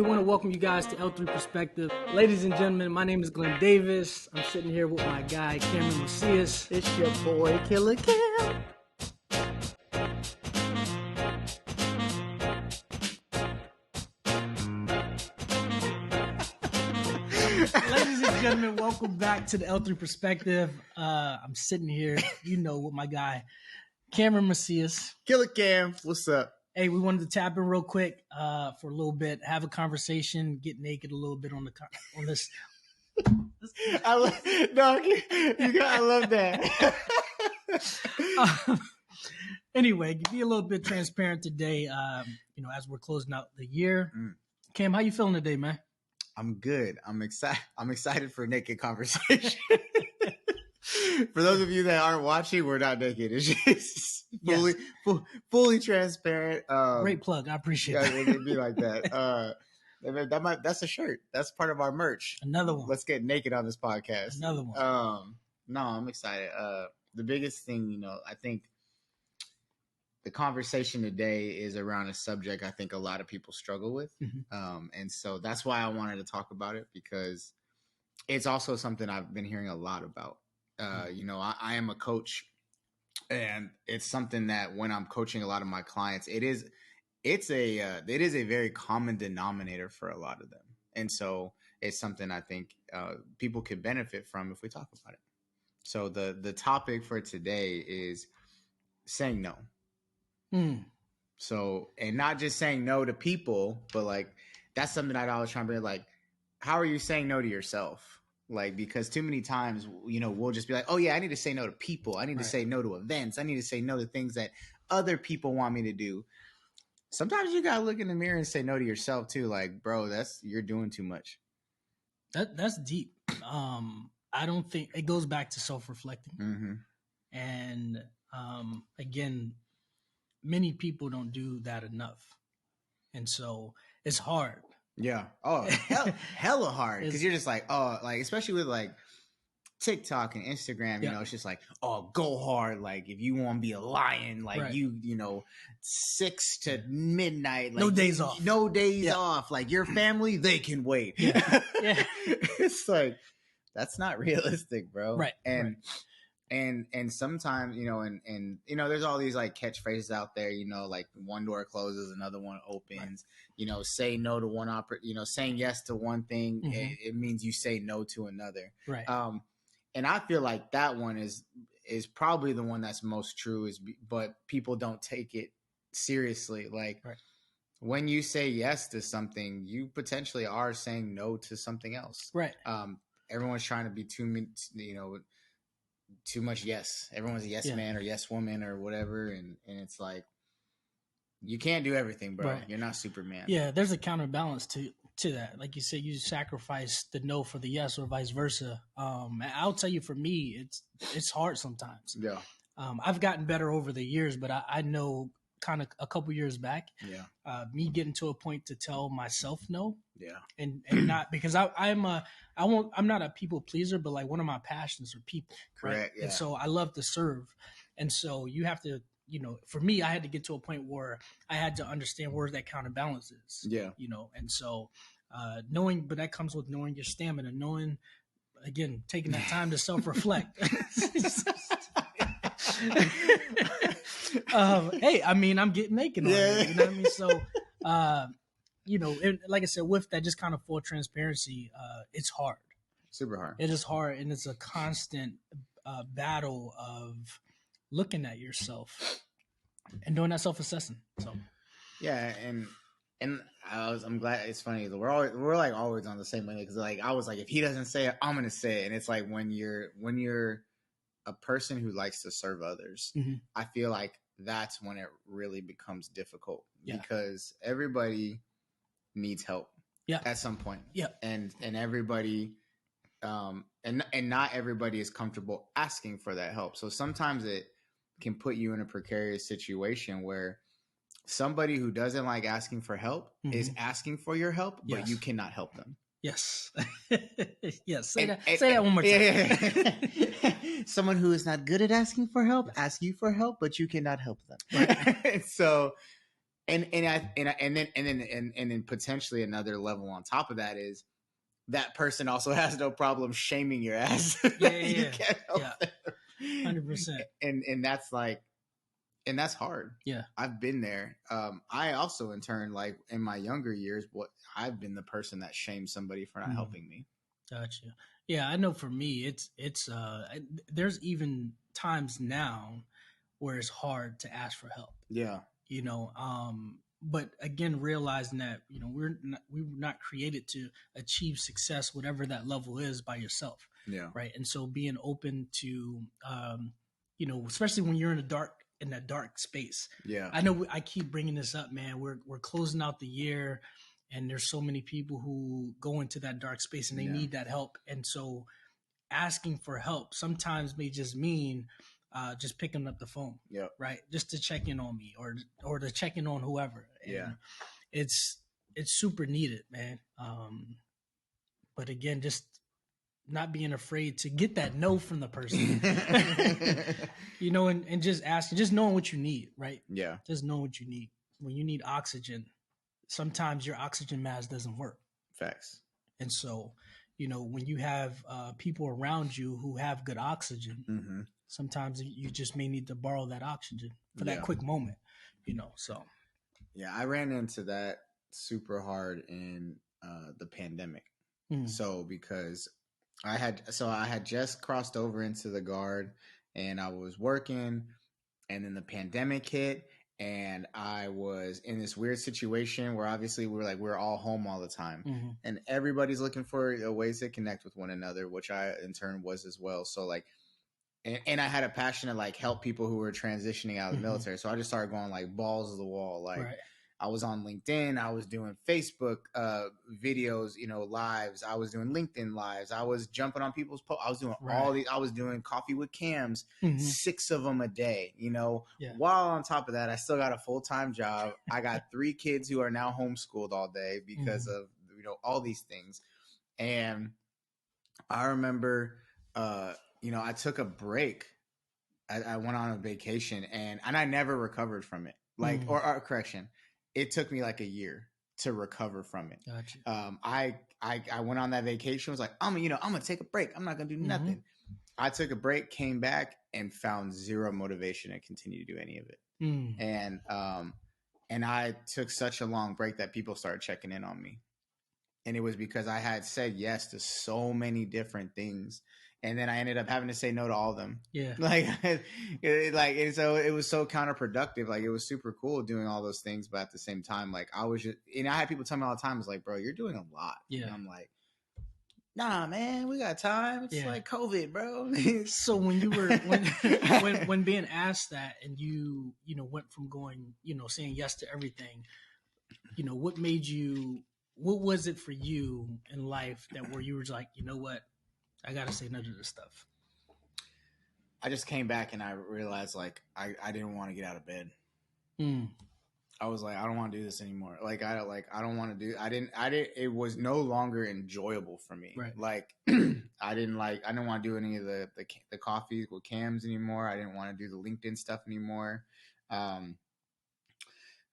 We want to welcome you guys to L3 Perspective. Ladies and gentlemen, my name is Glenn Davis. I'm sitting here with my guy, Cameron Macias. It's your boy, Killer Cam. Ladies and gentlemen, welcome back to the L3 Perspective. I'm sitting here, with my guy, Cameron Macias. Killer Cam, what's up? Hey, we wanted to tap in real quick for a little bit, have a conversation, get naked a little bit on this. I love that. Anyway, be a little bit transparent today. As we're closing out the year. Cam, how you feeling today, man? I'm good. I'm excited for naked conversation. For those of you that aren't watching, we're not naked. It's just fully transparent. Great plug. I appreciate it. It'd be like that. That's a shirt. That's part of our merch. Another one. Let's get naked on this podcast. Another one. No, I'm excited. The biggest thing, I think the conversation today is around a subject I think a lot of people struggle with. Mm-hmm. And so that's why I wanted to talk about it, because it's also something I've been hearing a lot about. I am a coach, and it's something that when I'm coaching a lot of my clients, it is a very common denominator for a lot of them. And so it's something I think people could benefit from if we talk about it. So the topic for today is saying no. So, and not just saying no to people, but that's something I'd always try to be how are you saying no to yourself? Because too many times, we'll just be like, oh yeah, I need to say no to people. I need to say no to events. I need to say no to things that other people want me to do. Sometimes you got to look in the mirror and say no to yourself too. Bro, you're doing too much. That's deep. I don't think it goes back to self-reflecting. Mm-hmm. And again, many people don't do that enough. And so it's hard. Yeah. Oh, hella hard. Because you're just especially with TikTok and Instagram, it's just go hard. If you want to be a lion, right. 6 to midnight. No days off. No days off. Your family, they can wait. Yeah. It's that's not realistic, bro. Right. And sometimes, and there's all these catchphrases out there, one door closes, another one opens, right. Say no to one saying yes to one thing, mm-hmm. it means you say no to another. Right. And I feel like that one is probably the one that's most true but people don't take it seriously. Right. When you say yes to something, you potentially are saying no to something else. Right. Everyone's trying to be too much yes. Everyone's a yes man or yes woman or whatever, and it's you can't do everything, bro. Right. You're not Superman. Yeah, there's a counterbalance to that. Like you said, you sacrifice the no for the yes, or vice versa. I'll tell you, for me, it's hard sometimes. Yeah. I've gotten better over the years, but I know kind of a couple years back, me getting to a point to tell myself no. Yeah. And not because I'm not a people pleaser, but one of my passions are people. Correct. Right? Yeah. And so I love to serve. And so you have to, for me, I had to get to a point where I had to understand where that counterbalance is. Yeah. And so knowing, but that comes with knowing your stamina, knowing, again, taking that time to self-reflect. Hey, I'm getting naked on it, you know what I mean? So, and like I said, with that, just kind of full transparency, it's hard. Super hard. It is hard, and it's a constant battle of looking at yourself and doing that self-assessing. So, yeah, and I'm glad. It's funny. We're always on the same way, because I was if he doesn't say it, I'm gonna say it. And it's when you're a person who likes to serve others, mm-hmm. I feel that's when it really becomes difficult, because everybody needs help at some point. Yeah. And everybody and not everybody is comfortable asking for that help. So sometimes it can put you in a precarious situation where somebody who doesn't like asking for help mm-hmm. is asking for your help, but you cannot help them. Yes. Yes. Say that one more time. Yeah. Someone who is not good at asking for help, ask you for help, but you cannot help them. Right. So, then potentially another level on top of that is that person also has no problem shaming your ass. You can't help that. 100%. And that's like, and that's hard. Yeah. I've been there. I also, in turn, like in my younger years, I've been the person that shamed somebody for not helping me. Gotcha. Yeah, I know for me, it's there's even times now where it's hard to ask for help. Yeah. You know, but again, realizing that, you know, we're not created to achieve success, whatever that level is, by yourself. Yeah. Right. And so being open to, you know, especially when you're in that dark space. Yeah. I know I keep bringing this up, man. We're closing out the year, and there's so many people who go into that dark space and they need that help. And so asking for help sometimes may just mean just picking up the phone, right? Just to check in on me or to check in on whoever. And it's super needed, man. But again, just not being afraid to get that no from the person, you know, and just asking, just knowing what you need, right? Yeah. Just knowing what you need. When you need oxygen, sometimes your oxygen mask doesn't work. Facts. And so, you know, when you have people around you who have good oxygen, sometimes you just may need to borrow that oxygen for that quick moment, you know. So, yeah, I ran into that super hard in the pandemic. So because I had just crossed over into the Guard, and I was working, and then the pandemic hit, and I was in this weird situation where obviously we're all home all the time, and everybody's looking for ways to connect with one another, which I in turn was as well. So like, and I had a passion to like help people who were transitioning out of the military. So I just started going like balls to the wall. Like I was on LinkedIn, I was doing Facebook videos, you know, lives. I was doing LinkedIn lives. I was jumping on people's posts. I was doing all these. I was doing coffee with Cams, 6 of them a day, you know. While on top of that, I still got a full-time job. I got 3 kids who are now homeschooled all day because of, you know, all these things. And I remember, you know, I took a break. I went on a vacation and I never recovered from it. Like, or correction, it took me like a year to recover from it. Gotcha. I went on that vacation. Was like, I'm gonna take a break. I'm not gonna do nothing. I took a break, came back, and found zero motivation to continue to do any of it. And I took such a long break that people started checking in on me, and it was because I had said yes to so many different things. And then I ended up having to say no to all of them. Yeah. And so it was so counterproductive. Like, it was super cool doing all those things, but at the same time, like, I was just, and I had people tell me all the time, it's like, bro, you're doing a lot. Yeah. And I'm like, nah, man, we got time. It's like COVID, bro. So when you were, when being asked that, and you know, went from going, you know, saying yes to everything, you know, what was it for you in life that where you were like, you know what? I gotta say no to this stuff. I just came back and I realized like I didn't want to get out of bed. I was like, I don't want to do this anymore. Like I don't want to do. I didn't. It was no longer enjoyable for me. Right. Like I didn't want to do any of the coffee with Cams anymore. I didn't want to do the LinkedIn stuff anymore.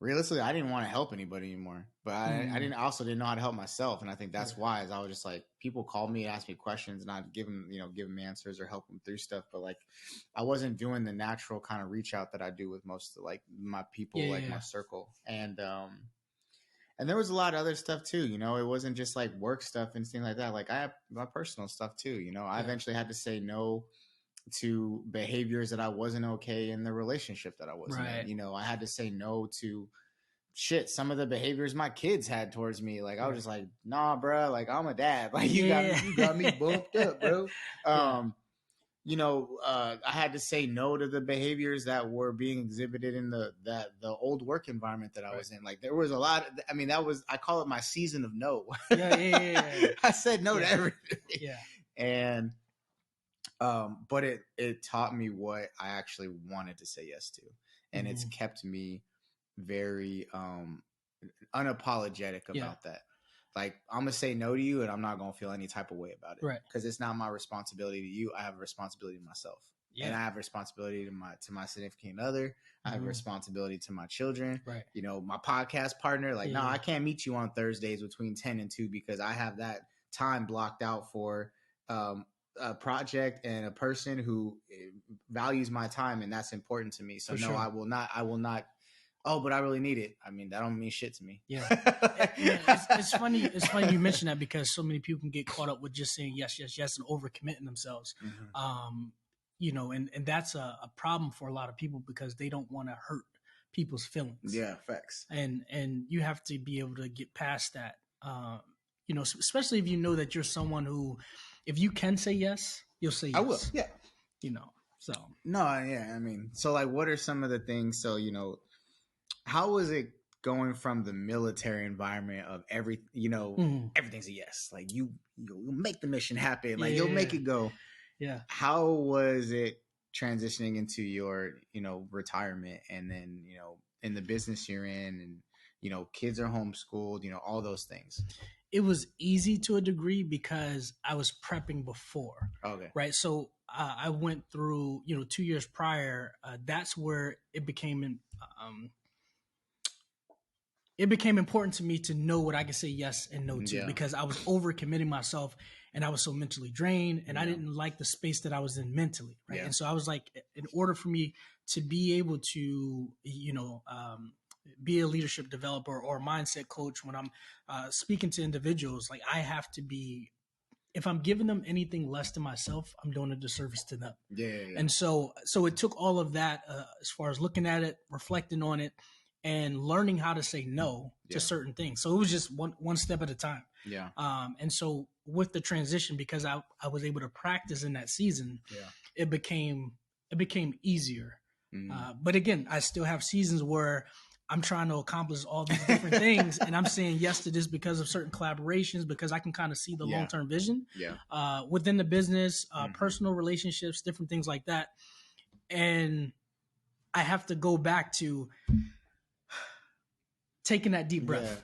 Realistically, I didn't want to help anybody anymore, but I also didn't know how to help myself. And I think that's why is I was just like, people called me, asked me questions, and I'd give them answers or help them through stuff. But like, I wasn't doing the natural kind of reach out that I do with most of like my people, my circle. And there was a lot of other stuff too. You know, it wasn't just like work stuff and things like that. Like I have my personal stuff too. You know, I eventually had to say no to behaviors that I wasn't okay in the relationship that I was in. You know, I had to say no to some of the behaviors my kids had towards me. Like I was just like, nah, bro, like I'm a dad. Like you got me bumped up, bro. You know, I had to say no to the behaviors that were being exhibited in the old work environment that I was in. Like there was a lot of, I mean, I call it my season of no. I said no to everything. Yeah. And but it taught me what I actually wanted to say yes to. And it's kept me very unapologetic about that. Like, I'm gonna say no to you, and I'm not gonna feel any type of way about it. Right. Because it's not my responsibility to you. I have a responsibility to myself. and I have responsibility to my significant other. I have responsibility to my children. Right. You know, my podcast partner. Like, no, I can't meet you on Thursdays between 10 and 2 because I have that time blocked out for a project and a person who values my time, and that's important to me. So I will not. Oh, but I really need it. I mean, that don't mean shit to me. Yeah. It's funny. It's funny you mention that because so many people can get caught up with just saying yes, yes, yes, and overcommitting themselves. You know, and that's a problem for a lot of people because they don't want to hurt people's feelings. Yeah, facts. And you have to be able to get past that. You know, especially if you know that you're someone who, if you can say yes, you'll say yes. I will. Yeah. You know, so. No, yeah. I mean, so like, what are some of the things? So, you know, how was it going from the military environment of everything's a yes. Like you'll make the mission happen. Like you'll make it go. Yeah. How was it transitioning into your, you know, retirement and then, you know, in the business you're in and, you know, kids are homeschooled, you know, all those things? It was easy to a degree because I was prepping before. Okay. Right. So I went through, you know, 2 years prior. That's where it became important to me to know what I could say yes and no to because I was overcommitting myself and I was so mentally drained and I didn't like the space that I was in mentally. Right. And so I was like, in order for me to be able to, you know, be a leadership developer or mindset coach when I'm speaking to individuals, like I have to be, if I'm giving them anything less than myself, I'm doing a disservice to them. Yeah. And so it took all of that as far as looking at it, reflecting on it, and learning how to say no to certain things. So it was just one step at a time. Yeah. And so with the transition, because I was able to practice in that season, it became easier. But again, I still have seasons where I'm trying to accomplish all these different things, and I'm saying yes to this because of certain collaborations, because I can kind of see the long-term vision within the business, personal relationships, different things like that. And I have to go back to taking that deep breath,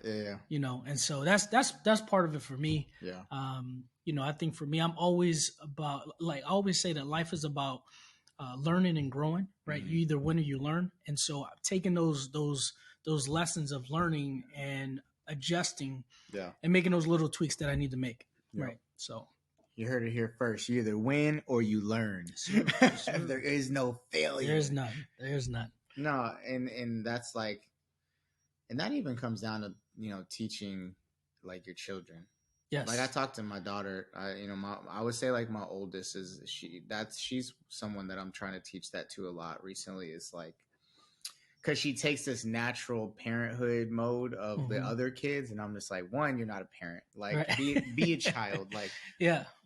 you know, and so that's part of it for me. Yeah. You know, I think for me, I'm always about, like, I always say that life is about learning and growing, right? You either win or you learn. And so I've taken those lessons of learning and adjusting and making those little tweaks that I need to make. Right. So you heard it here first. You either win or you learn. Sure. There is no failure. There's none. No. And that's like, and that even comes down to, you know, teaching like your children. Yes. Like I talked to my daughter, I would say like my oldest she's someone that I'm trying to teach that to a lot recently. Is like, cause she takes this natural parenthood mode of the other kids. And I'm just like, one, you're not a parent, like be a child. Like,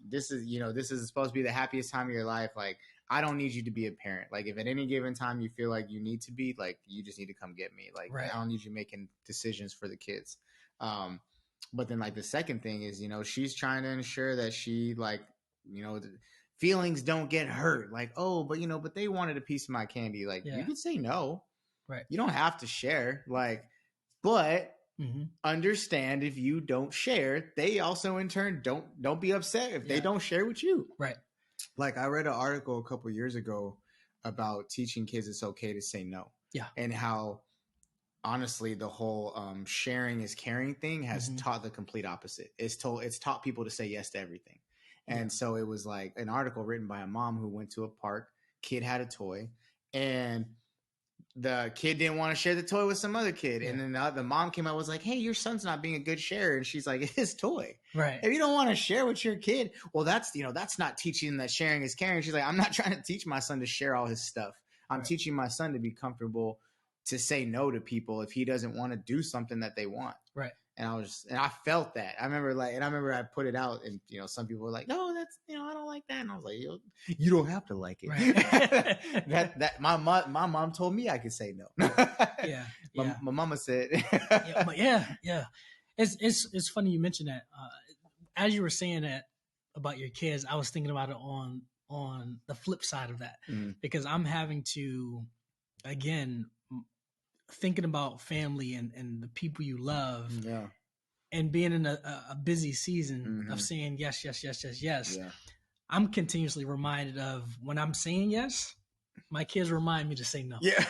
this is supposed to be the happiest time of your life. Like, I don't need you to be a parent. Like, if at any given time you feel like you need to be, like, you just need to come get me. Like, I don't need you making decisions for the kids. But then, like, the second thing is, you know, she's trying to ensure that she, like, you know, feelings don't get hurt. Like, oh, but, you know, but they wanted a piece of my candy. Like, you can say no. Right. You don't have to share. Like, but understand if you don't share, they also in turn don't be upset if they don't share with you. Right. Like I read an article a couple of years ago about teaching kids it's okay to say no. Yeah. And how honestly the whole sharing is caring thing has taught the complete opposite. It's taught people to say yes to everything. And so it was like an article written by a mom who went to a park, kid had a toy, and the kid didn't want to share the toy with some other kid. Yeah. And then the mom came out, was like, hey, your son's not being a good sharer. And she's like, it's his toy. Right. If you don't want to share with your kid, well, that's not teaching that sharing is caring. She's like, I'm not trying to teach my son to share all his stuff. I'm teaching my son to be comfortable to say no to people if he doesn't want to do something that they want. Right. And I felt that. I remember I put it out, and you know, some people were like, "No, that's I don't like that." And I was like, "You don't have to like it." Right. that my mom told me I could say no. My mama said. Yeah. It's funny you mentioned that. As you were saying that about your kids, I was thinking about it on the flip side of that, because I'm having to, again, thinking about family and the people you love, and being in a busy season of saying yes. Yeah. I'm continuously reminded of when I'm saying yes, my kids remind me to say no. Yeah.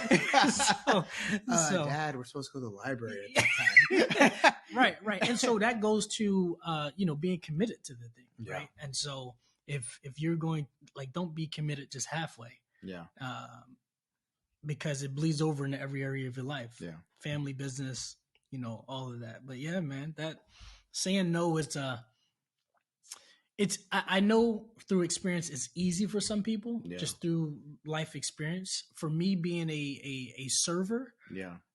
so Dad, we're supposed to go to the library at that time. right. And so that goes to being committed to the thing, Yeah. right? And so if you're going, like, don't be committed just halfway. Yeah. Because it bleeds over into every area of your life. Yeah. Family, business, all of that. But yeah, man, that saying no is I know through experience it's easy for some people, just through life experience. For me, being a server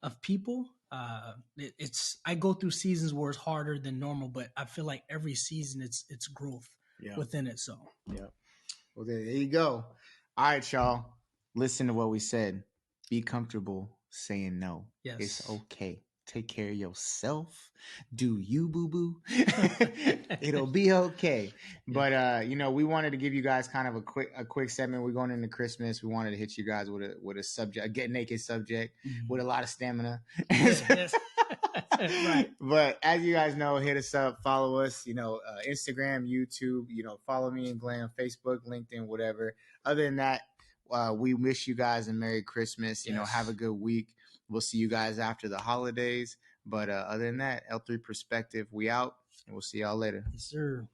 of people, I go through seasons where it's harder than normal, but I feel like every season it's growth within it. So well, there you go. All right, y'all. Listen to what we said. Be comfortable saying no. Yes. It's okay. Take care of yourself. Do you, boo-boo? It'll be okay. But we wanted to give you guys kind of a quick segment. We're going into Christmas. We wanted to hit you guys with a subject, a get naked subject with a lot of stamina. Yes. Right. But as you guys know, hit us up, follow us, Instagram, YouTube, follow me and Glenn, Facebook, LinkedIn, whatever. Other than that, we wish you guys a Merry Christmas. Have a good week. We'll see you guys after the holidays. But other than that, L3 Perspective, we out, and we'll see y'all later. Yes, sir.